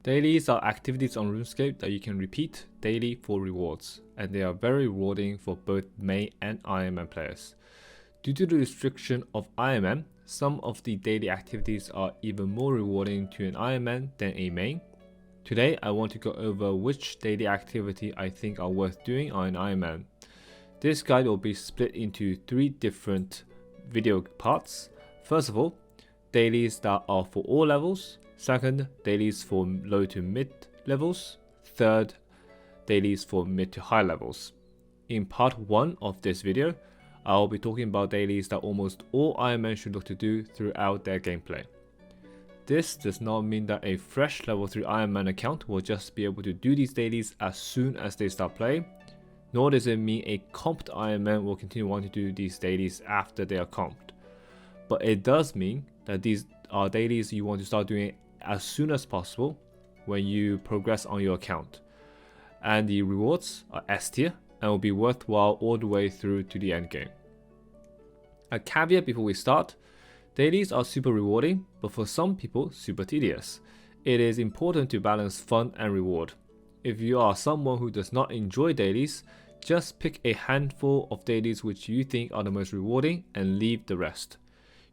Dailies are activities on Runescape that you can repeat daily for rewards, and they are very rewarding for both main and Ironman players. Due to the restriction of Ironman, some of the daily activities are even more rewarding to an Ironman than a main. Today I want to go over which daily activity I think are worth doing on an Ironman. This guide will be split into 3 different video parts. First of all, dailies that are for all levels. Second, dailies for low to mid levels. Third, dailies for mid to high levels. In part 1 of this video, I will be talking about dailies that almost all Ironmen should look to do throughout their gameplay. This does not mean that a fresh level 3 Ironman account will just be able to do these dailies as soon as they start playing, nor does it mean a comped Ironman will continue wanting to do these dailies after they are comped. But it does mean that these are dailies you want to start doing as soon as possible when you progress on your account. And the rewards are S tier and will be worthwhile all the way through to the end game. A caveat before we start, dailies are super rewarding, but for some people super tedious. It is important to balance fun and reward. If you are someone who does not enjoy dailies, just pick a handful of dailies which you think are the most rewarding and leave the rest.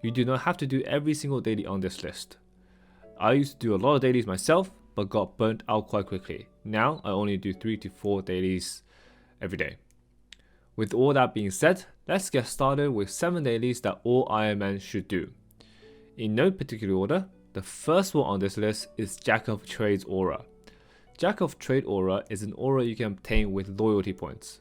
You do not have to do every single daily on this list. I used to do a lot of dailies myself, but got burnt out quite quickly. Now I only do 3 to 4 dailies every day. With all that being said, let's get started with 7 dailies that all Ironmen should do. In no particular order, the first one on this list is Jack of Trades Aura. Jack of Trade Aura is an aura you can obtain with loyalty points.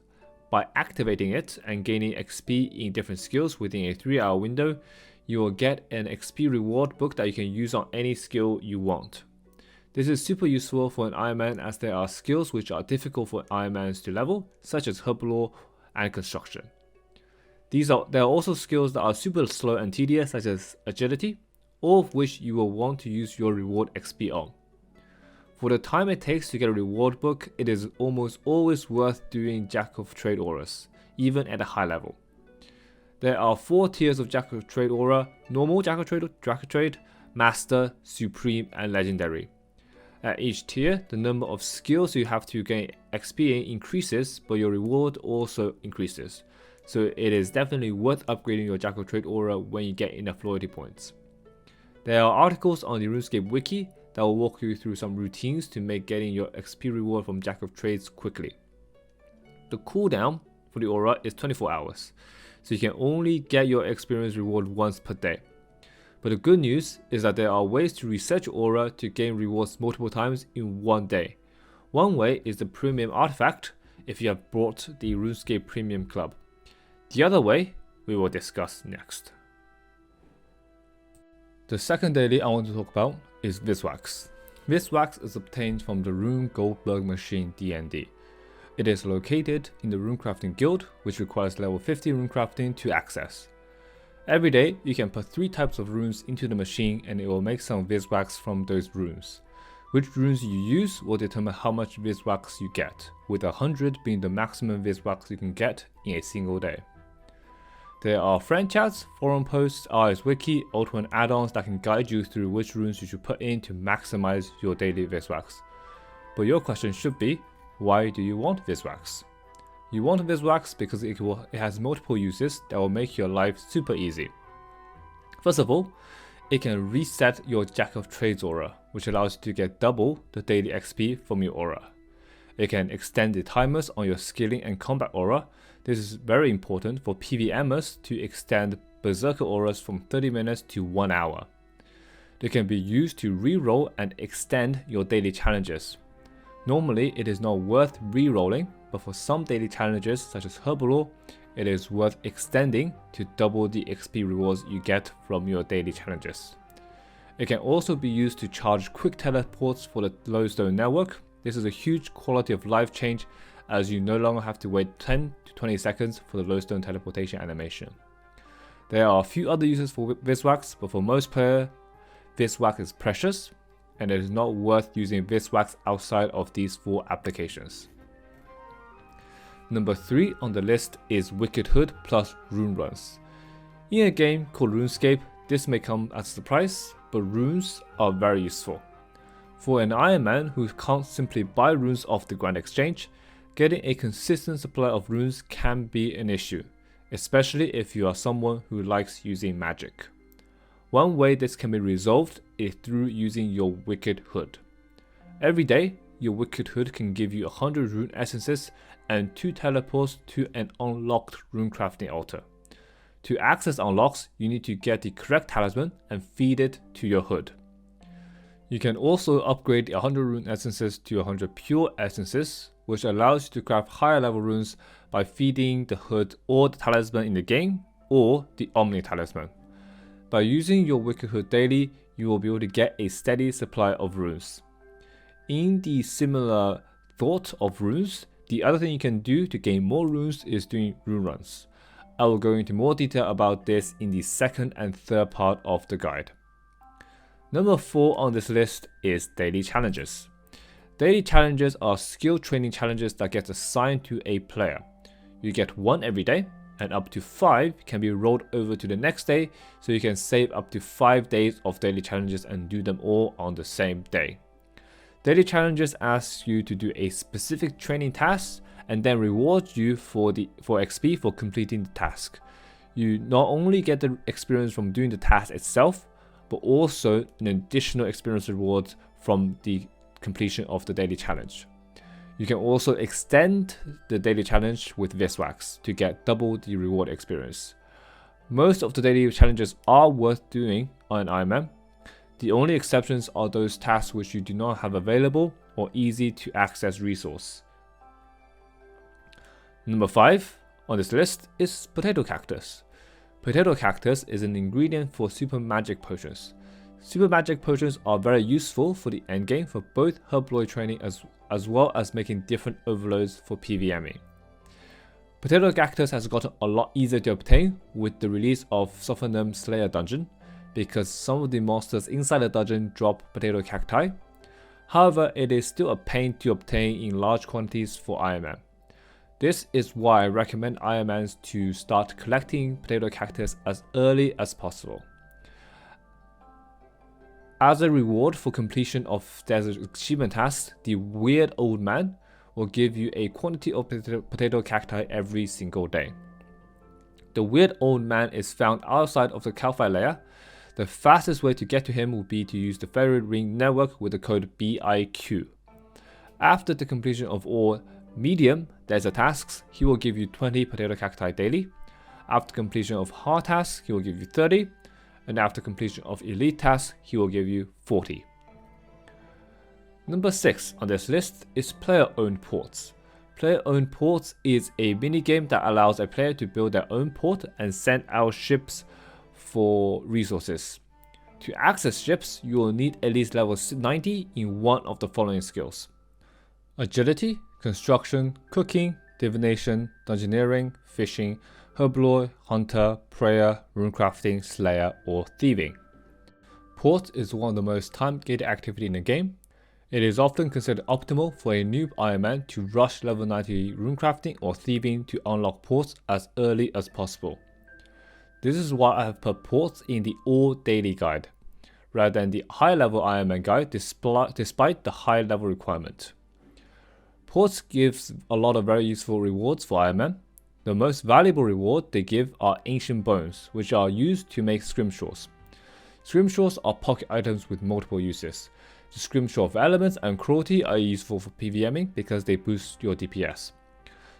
By activating it and gaining XP in different skills within a 3-hour window, you will get an XP reward book that you can use on any skill you want. This is super useful for an Ironman as there are skills which are difficult for Ironmans to level, such as Herbal and Construction. There are also skills that are super slow and tedious, such as Agility, all of which you will want to use your reward XP on. For the time it takes to get a reward book, it is almost always worth doing Jack of Trade Auras, even at a high level. There are 4 tiers of Jack of Trade Aura: Normal Jack of Trade, Master, Supreme, and Legendary. At each tier, the number of skills you have to gain XP in increases, but your reward also increases. So it is definitely worth upgrading your Jack of Trade Aura when you get enough loyalty points. There are articles on the Runescape wiki that will walk you through some routines to make getting your XP reward from Jack of Trades quickly. The cooldown for the aura is 24 hours. So you can only get your experience reward once per day. But the good news is that there are ways to reset your aura to gain rewards multiple times in one day. One way is the premium artifact if you have bought the RuneScape Premium Club. The other way we will discuss next. The second daily I want to talk about is Vis Wax. Vis Wax is obtained from the Rune Goldberg machine DND. It is located in the Runecrafting Guild, which requires level 50 runecrafting to access. Every day, you can put 3 types of runes into the machine and it will make some Vis Wax from those runes. Which runes you use will determine how much Vis Wax you get, with 100 being the maximum Vis Wax you can get in a single day. There are friend chats, forum posts, RS Wiki, Ultimate add-ons that can guide you through which runes you should put in to maximize your daily Vis Wax. But your question should be, why do you want Vis Wax? You want Vis Wax because it has multiple uses that will make your life super easy. First of all, it can reset your Jack of Trades aura, which allows you to get double the daily XP from your aura. It can extend the timers on your skilling and combat aura. This is very important for PvMers to extend Berserker auras from 30 minutes to 1 hour. They can be used to reroll and extend your daily challenges. Normally, it is not worth re-rolling, but for some daily challenges such as Herbal, it is worth extending to double the XP rewards you get from your daily challenges. It can also be used to charge quick teleports for the Lodestone network. This is a huge quality of life change as you no longer have to wait 10 to 20 seconds for the Lodestone teleportation animation. There are a few other uses for Vis Wax, but for most players, Vis Wax is precious, and it is not worth using Vis Wax outside of these 4 applications. Number 3 on the list is Wicked Hood plus Rune Runs. In a game called RuneScape, this may come as a surprise, but runes are very useful. For an Ironman who can't simply buy runes off the Grand Exchange, getting a consistent supply of runes can be an issue, especially if you are someone who likes using magic. One way this can be resolved is through using your Wicked Hood. Every day, your Wicked Hood can give you 100 rune essences and 2 teleports to an unlocked rune crafting altar. To access unlocks, you need to get the correct talisman and feed it to your hood. You can also upgrade the 100 rune essences to 100 pure essences, which allows you to craft higher level runes by feeding the hood or the talisman in the game, or the Omni talisman. By using your Wicked Hood daily, you will be able to get a steady supply of runes. In the similar thought of runes, the other thing you can do to gain more runes is doing rune runs. I will go into more detail about this in the second and third part of the guide. Number 4 on this list is daily challenges. Daily challenges are skill training challenges that get assigned to a player. You get 1 every day, and up to 5 can be rolled over to the next day, so you can save up to 5 days of daily challenges and do them all on the same day. Daily challenges ask you to do a specific training task and then reward you for XP for completing the task. You not only get the experience from doing the task itself, but also an additional experience reward from the completion of the daily challenge. You can also extend the daily challenge with Vis Wax to get double the reward experience. Most of the daily challenges are worth doing on an Ironman. The only exceptions are those tasks which you do not have available or easy to access resource. Number 5 on this list is Potato Cactus. Potato Cactus is an ingredient for super magic potions. Super magic potions are very useful for the endgame for both Herblore training as well as making different overloads for PvMing. Potato Cactus has gotten a lot easier to obtain with the release of Sophanum Slayer dungeon, because some of the monsters inside the dungeon drop potato cacti. However, it is still a pain to obtain in large quantities for Ironman. This is why I recommend Ironmans to start collecting potato cactus as early as possible. As a reward for completion of desert achievement tasks, the Weird Old Man will give you a quantity of potato cacti every single day. The Weird Old Man is found outside of the Calcite layer. The fastest way to get to him would be to use the Fairy Ring network with the code BIQ. After the completion of all medium desert tasks, he will give you 20 potato cacti daily. After completion of hard tasks, he will give you 30. And after completion of elite tasks, he will give you 40. Number 6 on this list is player-owned ports. Player-owned ports is a minigame that allows a player to build their own port and send out ships for resources. To access ships, you will need at least level 90 in one of the following skills: agility, construction, cooking, divination, dungeoneering, fishing, herblore, hunter, prayer, runecrafting, slayer, or thieving. Port is one of the most time-gated activity in the game. It is often considered optimal for a noob Ironman to rush level 90 runecrafting or thieving to unlock ports as early as possible. This is why I have put ports in the all daily guide, rather than the high level Ironman guide despite the high level requirement. Ports gives a lot of very useful rewards for Ironman. The most valuable reward they give are ancient bones, which are used to make scrimshaws. Scrimshaws are pocket items with multiple uses. The scrimshaw of elements and cruelty are useful for PvMing because they boost your DPS.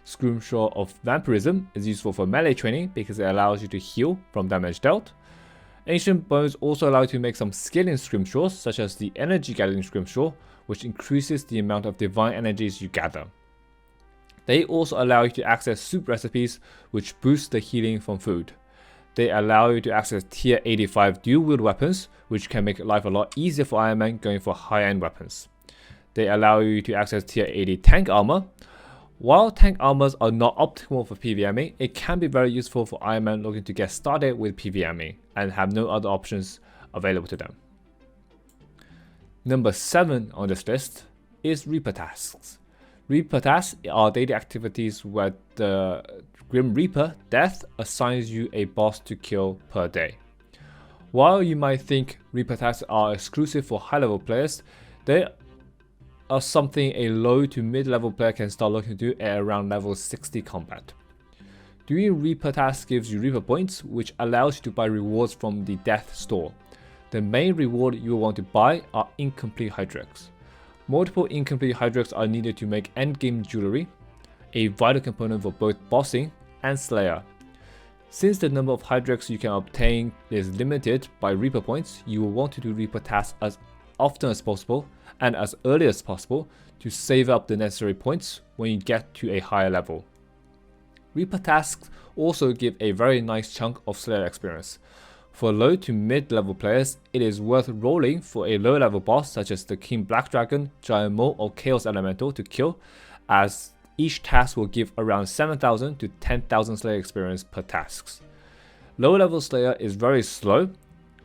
Scrimshaw of vampirism is useful for melee training because it allows you to heal from damage dealt. Ancient bones also allow you to make some scaling scrimshaws, such as the energy gathering scrimshaw, which increases the amount of divine energies you gather. They also allow you to access soup recipes, which boost the healing from food. They allow you to access tier 85 dual wield weapons, which can make life a lot easier for Ironman going for high-end weapons. They allow you to access tier 80 tank armor. While tank armors are not optimal for PvMing, it can be very useful for Ironman looking to get started with PvMing and have no other options available to them. Number 7 on this list is Reaper tasks. Reaper tasks are daily activities where the Grim Reaper Death assigns you a boss to kill per day. While you might think Reaper tasks are exclusive for high level players, They are something a low to mid-level player can start looking to at around level 60 combat. Doing Reaper tasks gives you Reaper points, which allows you to buy rewards from the Death Store. The main reward you will want to buy are incomplete Hydrex. Multiple incomplete Hydrex are needed to make endgame jewelry, a vital component for both bossing and Slayer. Since the number of Hydrex you can obtain is limited by Reaper points, you will want to do Reaper tasks as often as possible and as early as possible to save up the necessary points when you get to a higher level. Reaper tasks also give a very nice chunk of Slayer experience. For low to mid level players, it is worth rolling for a low level boss such as the King Black Dragon, Giant Mole or Chaos Elemental to kill, as each task will give around 7,000 to 10,000 Slayer experience per tasks. Low level Slayer is very slow,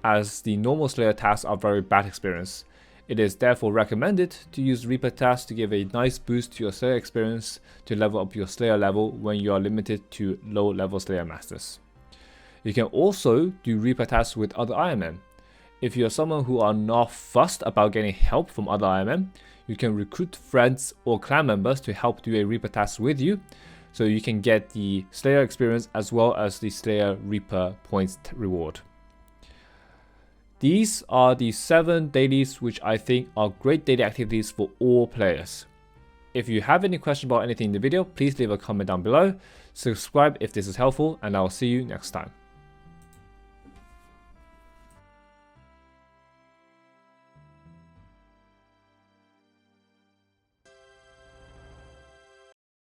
as the normal Slayer tasks are very bad experience. It is therefore recommended to use Reaper tasks to give a nice boost to your Slayer experience to level up your Slayer level when you are limited to low level Slayer masters. You can also do Reaper tasks with other Ironmen. If you are someone who are not fussed about getting help from other Ironmen, you can recruit friends or clan members to help do a Reaper task with you, so you can get the Slayer experience as well as the Slayer Reaper points reward. These are the 7 dailies which I think are great daily activities for all players. If you have any questions about anything in the video, please leave a comment down below, subscribe if this is helpful, and I will see you next time.